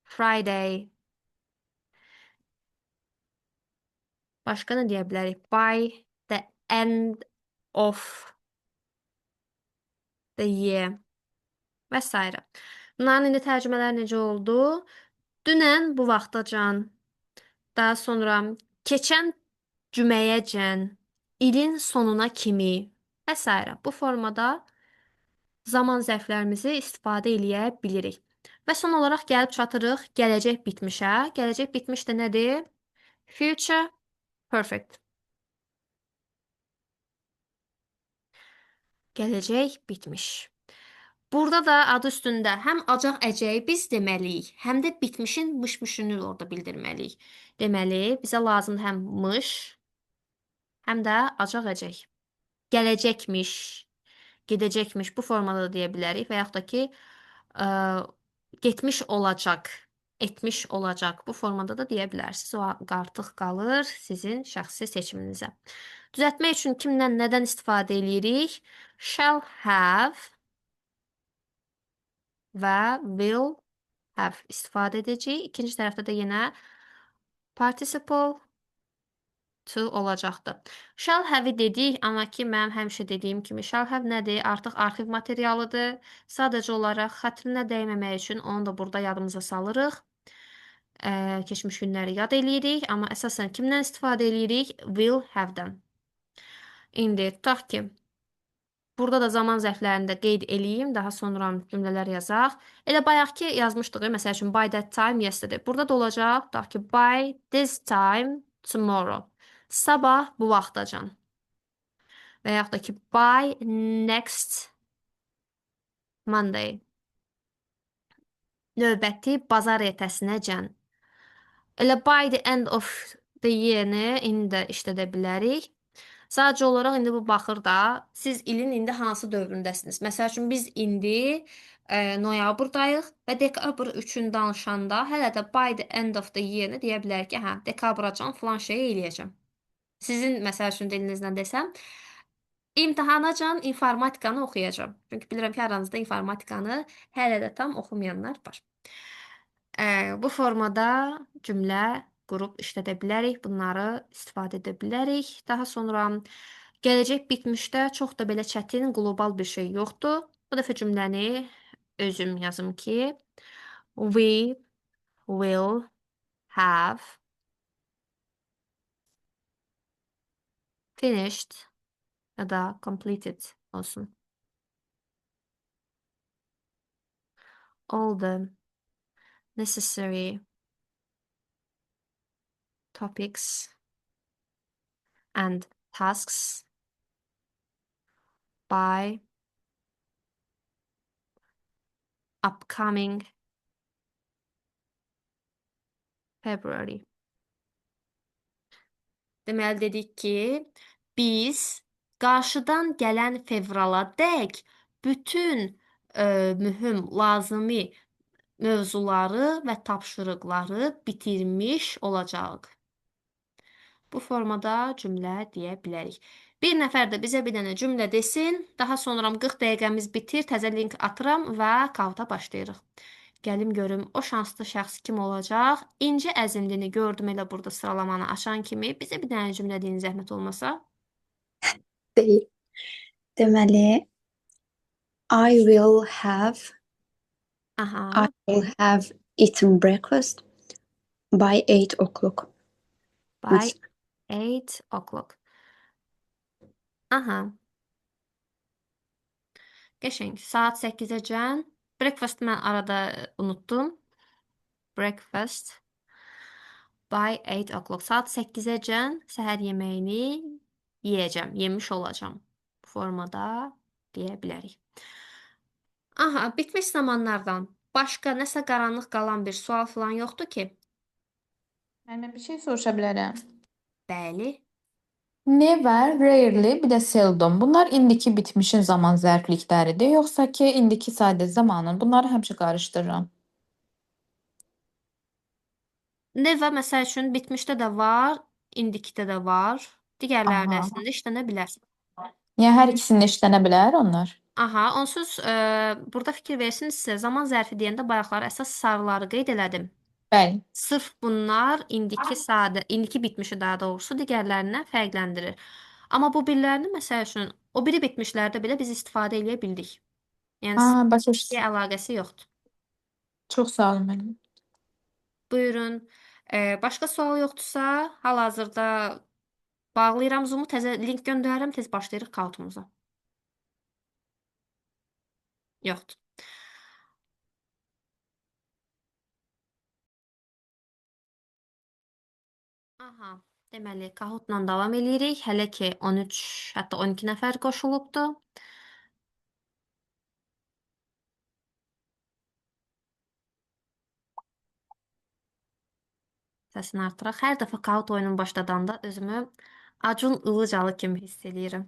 Friday, Başqa nə deyə bilərik? By the end of the year və s. Bunların indi tərcümələri necə oldu? Dünən bu vaxtacan, daha sonra keçən cüməyəcən, ilin sonuna kimi və s. Bu formada zaman zərflərimizi istifadə eləyə bilirik. Və son olaraq gəlib çatırıq gələcək bitmişə. Gələcək bitmiş də nədir? Future perfect. Gələcək bitmiş. Burada da adı üstündə həm acaq əcəyi biz deməliyik, həm də bitmişin mış-mışını orada bildirməliyik. Deməli, bizə lazımdır həm mış, həm də acaq əcək. Gələcəkmiş, gedəcəkmiş bu formada da deyə bilərik və yaxud da ki, getmiş olacaq, etmiş olacaq bu formada da deyə bilərsiniz. O artıq qalır sizin şəxsi seçiminizə. Düzəltmək üçün kimdən, nədən istifadə edirik? Shall have və will have istifadə edəcəyik. İkinci tərəfdə də yenə participle to olacaqdır. Shall have-i dedik, amma ki, mənim həmişə dediyim kimi shall have nədir? Artıq arxiv materialıdır. Sadəcə olaraq xətrinə dəyməmək üçün onu da burada yadımıza salırıq. Keçmiş günləri yad eləyirik, amma əsasən kimdən istifadə eləyirik? Will have-dən. İndi tutaq ki, burada da zaman zərflərində qeyd eləyim, daha sonra cümlələr yazaq. Elə bayaq ki, yazmışdıq, məsəl üçün, by that time yesterday. Burada da olacaq, tutaq ki, by this time tomorrow. Sabah bu vaxtacan. Və yaxud da ki, by next Monday. Növbəti bazar ertəsinəcən. Elə by the end of the year-ni indi də işlədə bilərik. Sadəcə olaraq indi bu baxır da, siz ilin indi hansı dövründəsiniz? Məsəl üçün, biz indi noyabrdayıq və dekabr 3-ün danışanda hələ də by the end of the year-ni deyə bilərik ki, hə, dekabracan filan şeyi eləyəcəm. Sizin, məsəl üçün, dilinizdən desəm, imtahanacan informatikanı oxuyacam. Çünki bilirəm ki, aranızda informatikanı hələ də tam oxumayanlar var. Bu formada cümlə qrup işlədə bilərik. Bunları istifadə edə bilərik. Daha sonra gələcək bitmişdə çox da belə çətin, qlobal bir şey yoxdur. Bu dəfə cümləni özüm yazım ki, we will have finished ya da completed olsun. All the necessary topics and tasks by upcoming February. Deməli dedik ki, biz qarşıdan gələn fevrala dək bütün mühüm, lazımi mövzuları və tapşırıqları bitirmiş olacağıq. Bu formada cümlə deyə bilərik. Bir nəfər də bizə bir dənə cümlə desin, daha sonra 40 dəqiqəmiz bitir, təzə link atıram və kauta başlayırıq. Gəlim görüm o şanslı şəxs kim olacaq? İnci əzimlini gördüm elə burada sıralamanı açan kimi. Bizə bir dənə cümlə deyin zəhmət olmasa. Deyil. Deməli, I will have Aha, eaten breakfast by 8 o'clock. by 8 o'clock. Aha. Qəşəng. Saat 8-əcən. Breakfast mən arada unutdum. Breakfast by 8 o'clock. Saat 8-əcən səhər yeməyini yeyəcəm, yemiş olacam. Bu formada deyə bilərik. Aha, bitmiş zamanlardan başqa nəsə qaranlıq qalan bir sual falan yoxdur ki? Mən bir şey soruşa bilərəm. Bəli. Never, rarely, bir də seldom. Bunlar indiki bitmişin zaman zərflikləridir, yoxsa ki, indiki sadə zamanın? Bunları həmişə qarışdırıram. Never məsəl üçün bitmişdə də var, indikdə də var. Digərləri də Aha. əslində işlənə bilər. Yəni hər ikisində işlənə bilər onlar. Aha, onsuz burada fikir versinizsə, zaman zərfi deyəndə bayaqlar əsas sarıları qeyd elədim. Bəli. Sırf bunlar indiki bitmişi daha doğrusu digərlərindən fərqləndirir. Amma bu birlərini məsəl üçün o biri bitmişlərdə belə biz istifadə edə bildik. Yəni Başa bir düşdüm. əlaqəsi yoxdur. Çox sağ olun müəllim. Buyurun. Başqa sual yoxdursa, hal-hazırda bağlayıram Zoom-u, təzə link göndərirəm, tez başlayırıq kautumuza. Yoxdur. Aha, deməli, Kahoot-la davam eləyirik. Hələ ki 13, hətta 12 nəfər qoşulubdur. Səsini artıraq. Hər dəfə Kahoot oyunun başladanda özümü Acun Ilıcalı kimi hiss eləyirəm.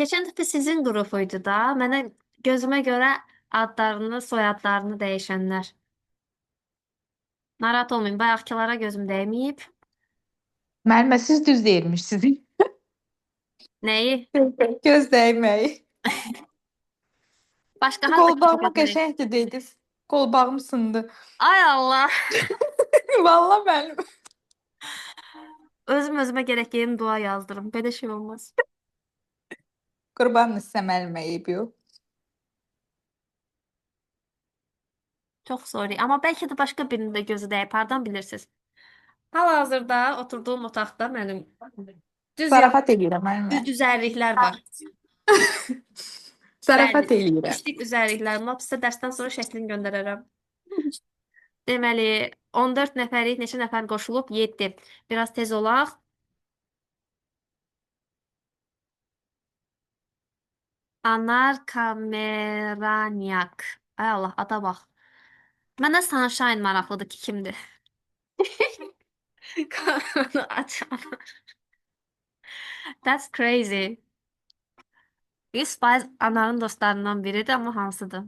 Keçən dəfə sizin qrupuydu da. Mənə gözümə görə adlarını, soyadlarını dəyişənlər. Narahat olmayın, bayaqkılara gözüm dəyməyib. Müəllimə, siz düz deyirmişsiniz. Nəyi? Göz dəyməyi. Başqa harda Qolbağıma keçəcək? qəşəngdir dediniz. Qolbağım sındı. Ay Allah! Vallahi müəllim. Özümə gərək yerim dua yazdırım. Belə şey olmaz. Qurbanınız sizə müəllimə eybi yox. Çox sorry. Amma bəlkə də başqa birinin də gözü dəyib. Hardan bilirsiniz? Hal-hazırda oturduğum otaqda mənim düz Zarafat eləyirəm müəllimə. üzərliklər var. Zarafat Bəli. eləyirəm. İşlik üzərliklərim var. Sizə dərsdən sonra şəklini göndərərəm. Deməli, 14 nəfərik, neçə nəfər qoşulub? 7. Biraz tez olaq. Anar Kameranyak. Ay Allah, ada bax. Mənə Sunshine maraqlıdır ki, kimdir? Kameranı aç. That's crazy. 100% Anarın dostlarından biridir, amma hansıdır?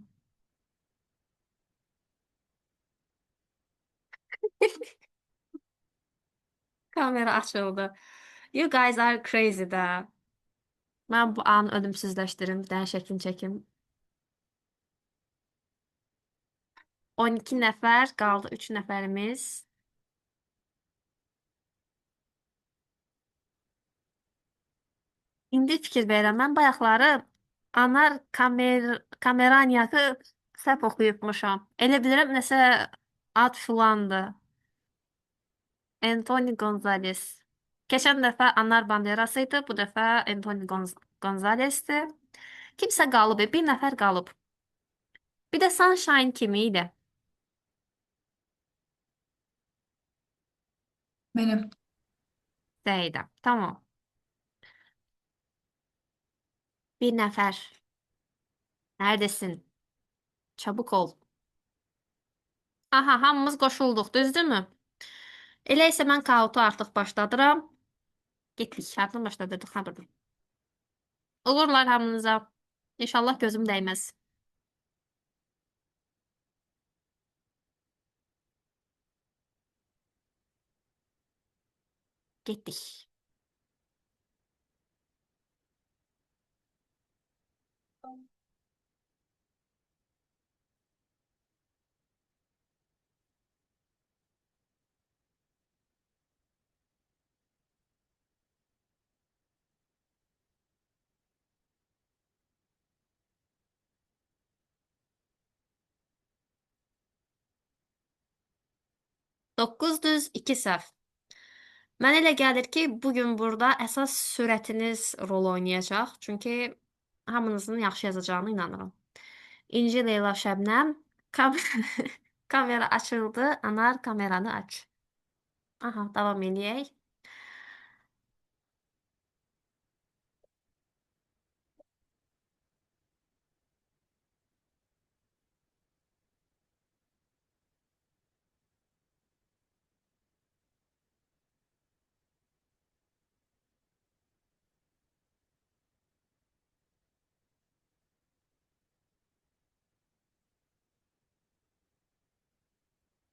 Kamera açıldı. You guys are crazy da. Mən bu anı ölümsüzləşdirim. Bir dənə şəklini çəkim. 12 nəfər qaldı. 3 nəfərimiz. İndi fikir verirəm. Mən bayaqları Anar Kameranyakı səhv oxuyubmuşam. Elə bilirəm nəsə ad filandır. Anthony Gonzalez. Keçən dəfə Anar Banderas idi. Bu dəfə Anthony Gonzalez'dir. Kimsə qalıb. Bir nəfər qalıb. Bir də Sunshine kimi idi. Mənim. Zeyda. Tamam. Bir nəfər. Neredesin? Çabuk ol. Aha, hamımız qoşulduq, düzdürmü? Elə isə mən Kahoot-u artıq başladıram. Getdik. Hardan başladırdıq? Ha, burada. Uğurlar hamınıza. İnşallah gözüm dəyməz. Getdik. Doqquz düz 2 səhv. Mənə elə gəlir ki, bugün burada əsas sürətiniz rol oynayacaq. Çünki hamınızın yaxşı yazacağına inanıram. İnci Leyla Şəbnəm. Kam kamera açıldı. Anar kameranı aç. Aha, davam eləyək.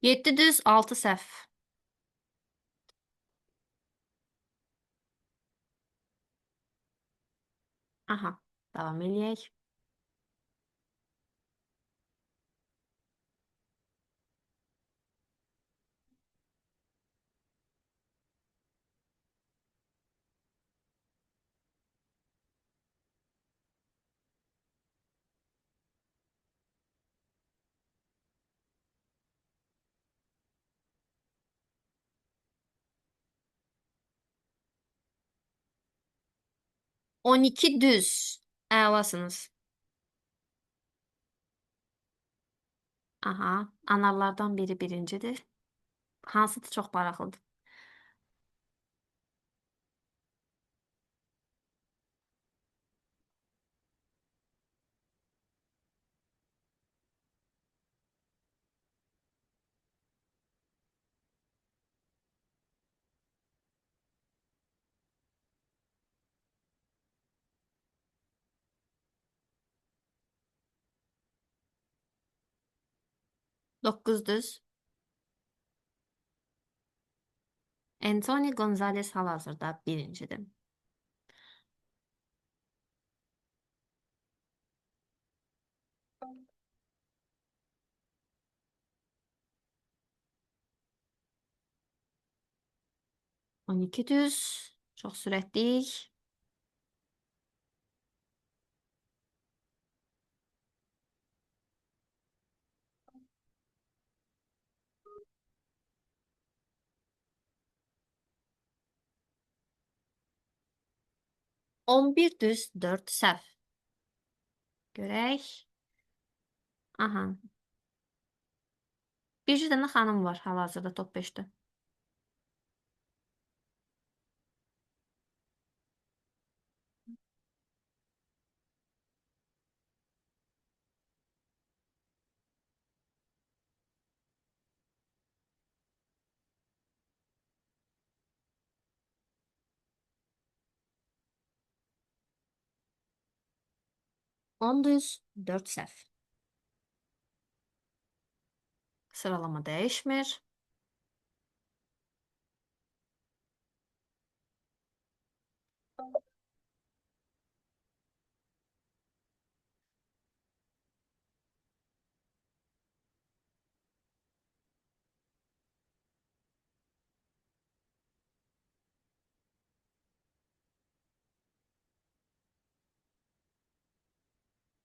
Yeddi düz 6 səhv. Aha, davam eləyək. On iki düz. Əlasınız. Aha, analardan biri birincidir. Hansı da çox maraqlıdır. 9 düz. Anthony Gonzalez hal-hazırda birincidir. On iki düz. Çox sürətliyik. 11 düz 4 səhv. Görək. Aha. Bir dənə xanım var hal-hazırda top 5-də. On düz 4 səhv. Sıralama dəyişmir.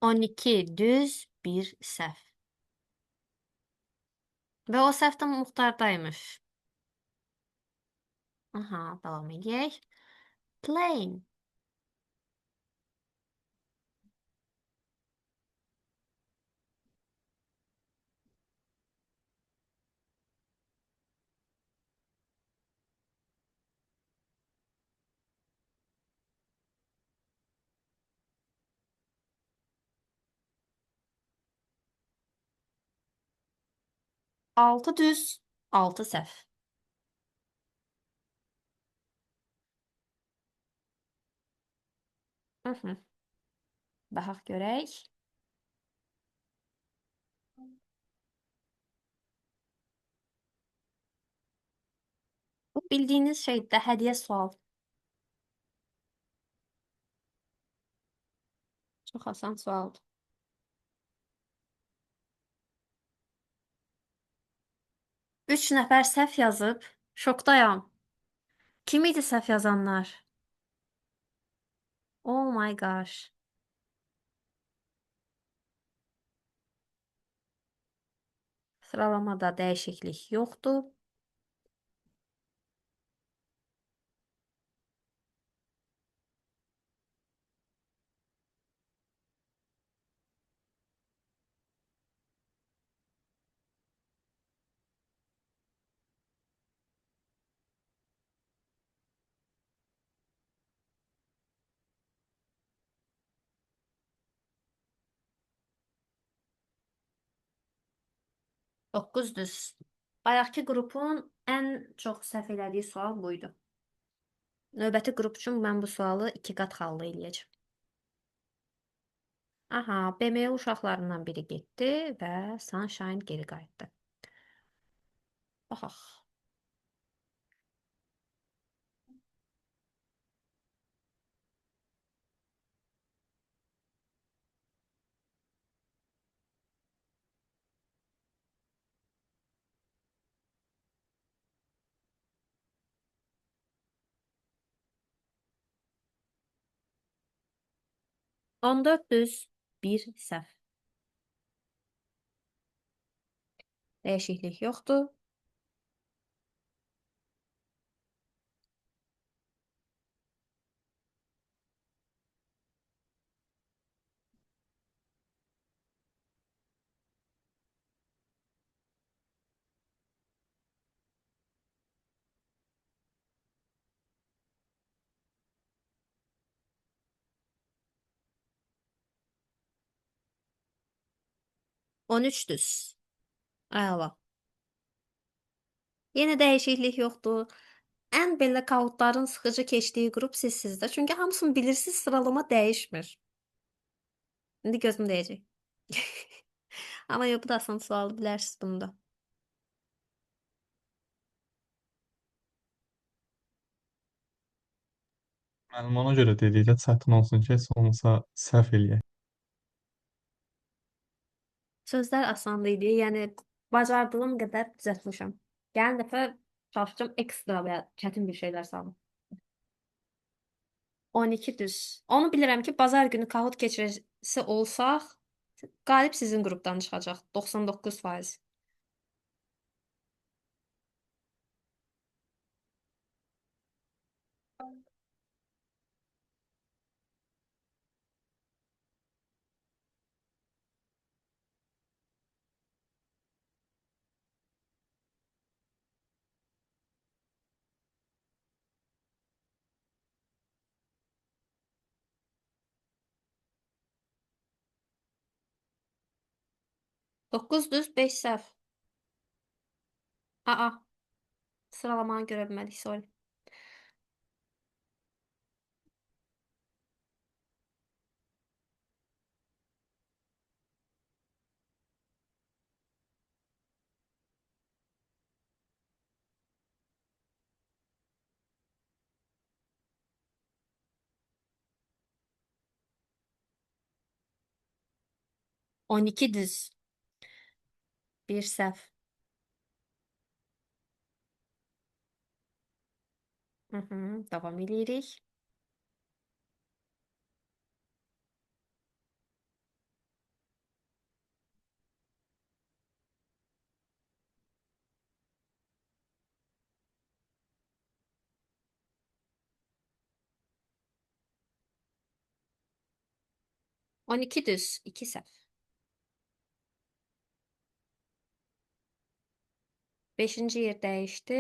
On iki düz 1 səhv. Və o səhv də Muxtardaymış. Aha, davam edək. Plane. Altı düz 6 səhv. Baxaq görək. Bu bildiyiniz şeydə hədiyyə sual. Çox asan sualdır. 3 nəfər səhv yazıb. Şokdayam. Kim idi səhv yazanlar? Oh my gosh. Sıralamada dəyişiklik yoxdur. Doqquz düz. Bayaqki qrupun ən çox səhv elədiyi sual buydu. Növbəti qrup üçün mən bu sualı 2 qat xallı eləyəcəm. Aha, BMO uşaqlarından biri getdi və Sunshine geri qayıtdı. Baxaq. 14 düz 1 səhv. Dəyişiklik yoxdur. On üç düz. Əla. Yenə dəyişiklik yoxdur. Ən belə kautların sıxıcı keçdiyi qrup sizsiniz də. Çünki hamısını bilirsiniz, sıralama dəyişmir. İndi gözüm dəyəcək. Amma yox, bu da asan sual, bilərsiniz bunu da. Mənim ona görə dedikdə çətin olsun ki, heç olmasa səhv eləyək. Sözlər asan idi, yəni bacardığım qədər düzəltmişəm. Gələn dəfə çalışacağım ekstra və ya çətin bir şeylər salım. 12 düz. Onu bilirəm ki, bazar günü kahoot keçirisi olsaq, qalib sizin qrupdan çıxacaq. 99%. Dokuz düz 5 səhv. Aa, sıralamanı görə bilmədik, sorry. On iki düz. Bir səhv. Davam edirik. On iki düz. 2 səhv. Beşinci yer dəyişdi.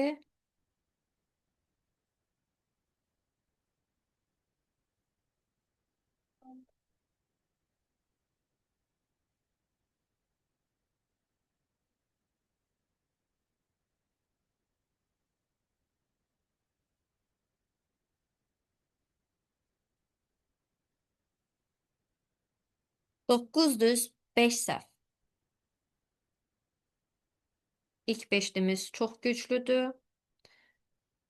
Dokuz düz 5 səhv. İlk beşlimiz çox güclüdür.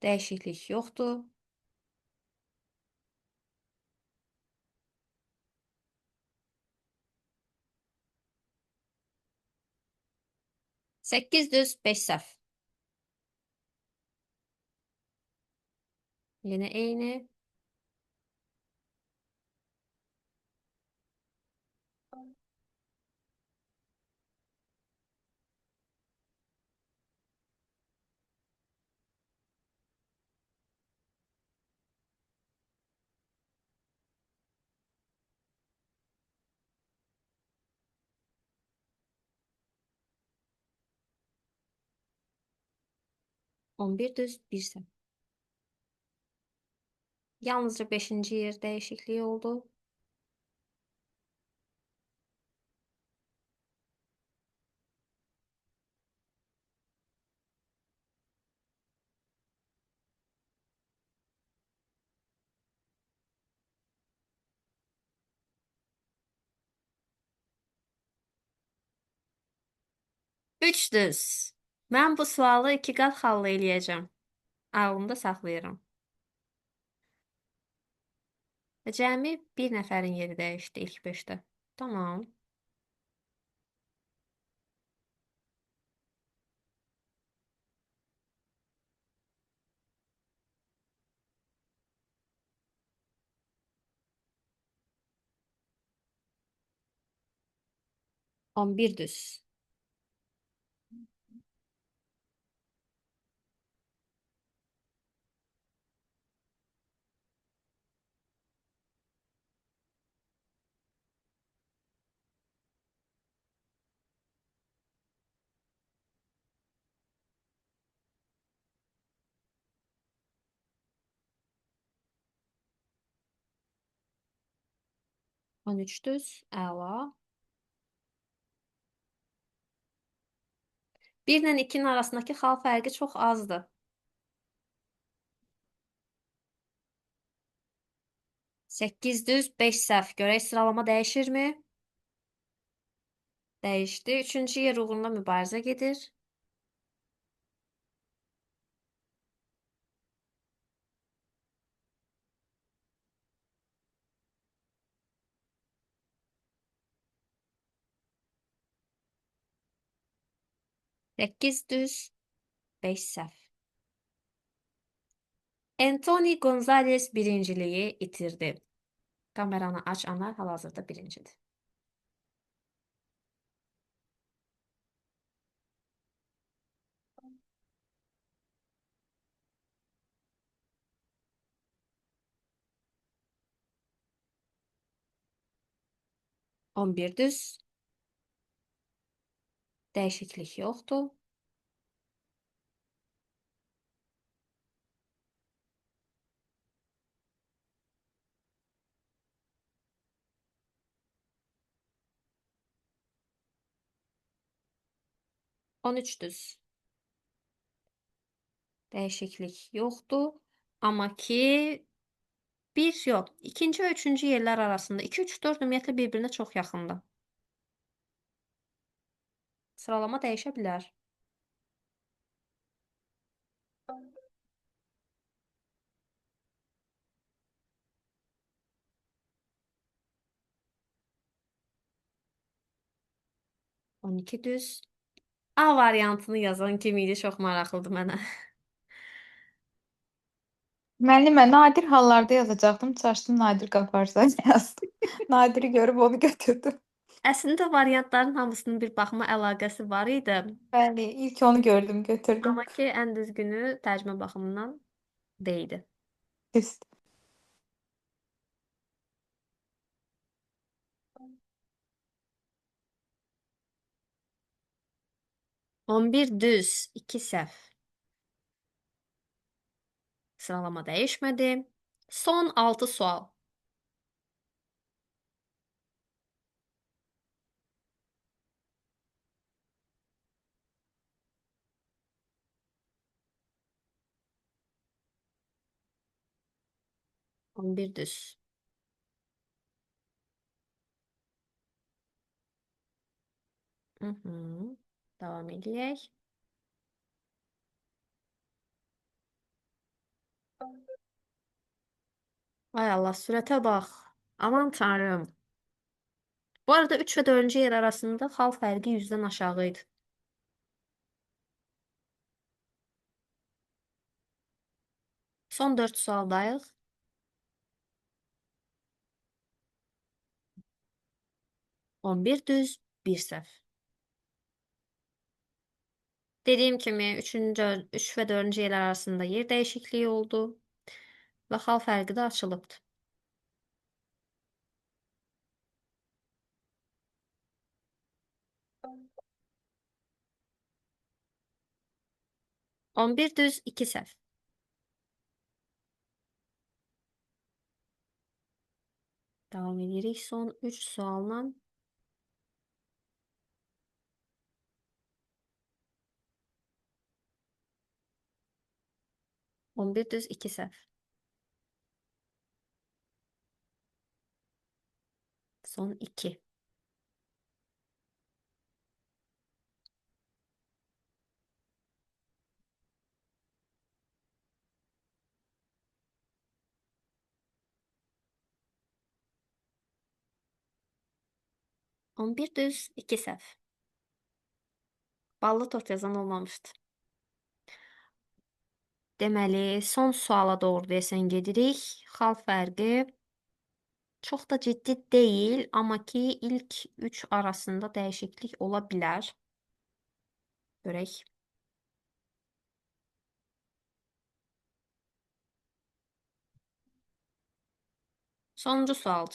Dəyişiklik yoxdur. 8 düz 5 səhv. Yenə eyni. 11 düz 1 səhv. Yalnızca beşinci yer dəyişikliyi oldu. Üç düz. Mən bu sualı iki qat xallı eləyəcəm. Ağlımda saxlayıram. Cəmi bir nəfərin yeri dəyişdi ilk beşdə. Tamam. 11 düz. 13 düz. Əla. 1 ilə 2-nin arasındakı xal fərqi çox azdır. 8 düz, 5 səhv. Görək sıralama dəyişirmi? Dəyişdi. 3-cü yer uğrunda mübarizə gedir. Səkkiz düz, 5 səhv. Anthony Gonzalez birinciliyi itirdi. Kameranı aç Anar, hal-hazırda birincidir. On bir düz. Dəyişiklik yoxdur. 13 düz. Dəyişiklik yoxdur. Amma ki bir yox. İkinci və üçüncü yerlər arasında 2, 3, 4 ümumiyyətlə bir-birinə çox yaxındır. Sıralama dəyişə bilər. On iki düz. A variantını yazan kim idi? Çox maraqlıdır mənə. Müəllimə, nadir hallarda yazacaqdım. Çaşdım Nadir Qafarza yazdım. Nadiri görüb onu götürdüm. Əslində variantların hamısının bir baxma əlaqəsi var idi. Bəli, ilk onu gördüm, götürdüm. Amma ki ən düzgünü tərcümə baxımından deyildi. Düz. 11 düz, 2 səhv. Sıralama dəyişmədi. Son 6 sual. On bir düz. Davam edək. Ay Allah, sürətə bax. Aman tanrım. Bu arada 3 və 4-cü yer arasında xal fərqi 100-dən aşağı idi. Son 4 sualdayıq. On bir düz, 1 səhv. Dediyim kimi 3 və 4-cü yerlər arasında yer dəyişikliyi oldu və xal fərqi də açılıbdır. 11 düz, 2 səhv. Davam edirik son 3 sualla. On bir düz, 2 səhv. Son 2. On bir düz, 2 səhv. Ballı tot yazan olmamışdı. Deməli, son suala doğru desən gedirik. Xal fərqi Çox da ciddi deyil, amma ki ilk 3 arasında dəyişiklik ola bilər. Görək. Sonuncu sual.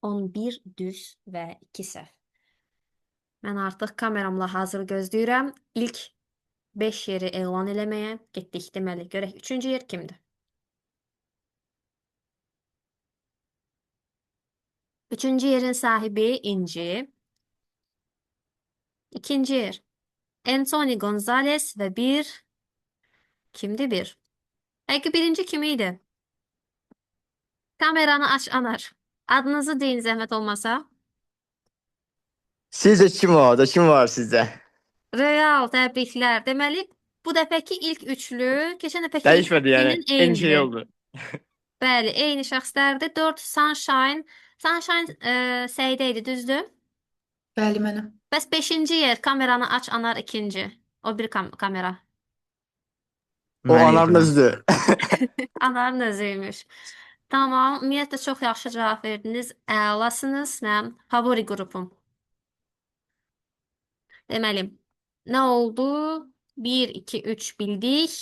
On bir düz və 2 səhv. Mən artıq kameramla hazır gözləyirəm. İlk 5 yeri elan eləməyə getdik. Deməli, görək 3-cü yer kimdir? 3-cü yerin sahibi İnci. 2-ci yer Anthony Gonzalez və bir kimdir bir? Peki birinci kim idi? Kameranı aç Anar. Adınızı deyin zəhmət olmasa. Sizcə kim o da? Kim var sizcə? Real, təbriklər. Deməli, bu dəfəki ilk üçlü, keçən dəfəki ilk Dəyişmədi yəni. üçlünün Eyni şey eynidir. oldu. Bəli, eyni şəxslərdir. 4 Sunshine. Sunshine Səidə idi, düzdür? Bəli, mənəm. Bəs 5-ci yer kameranı aç Anar ikinci. O bir kamera. O Mən anarın idim. özüdür. Anarın özüymüş. Tamam, ümumiyyətlə çox yaxşı cavab verdiniz. Əlasınız. Mənim favori qrupum. Deməli, nə oldu? 1, 2, 3 bildik.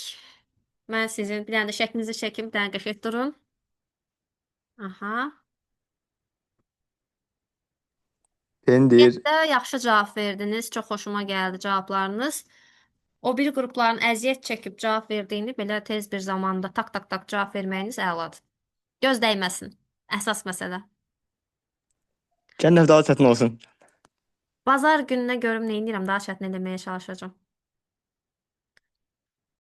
Mən sizin bir dənə də şəklinizi çəkim, bir dənə qəşəng durun. Aha. Pendir. Ümumiyyətlə yaxşı cavab verdiniz. Çox xoşuma gəldi cavablarınız. O biri qrupların əziyyət çəkib cavab verdiyini belə tez bir zamanda tak cavab verməyiniz əladır. Göz dəyməsin. Əsas məsələ. Gələn dəfə daha çətin olsun. Bazar gününə görüm nə edirəm, daha çətin eləməyə çalışacağam.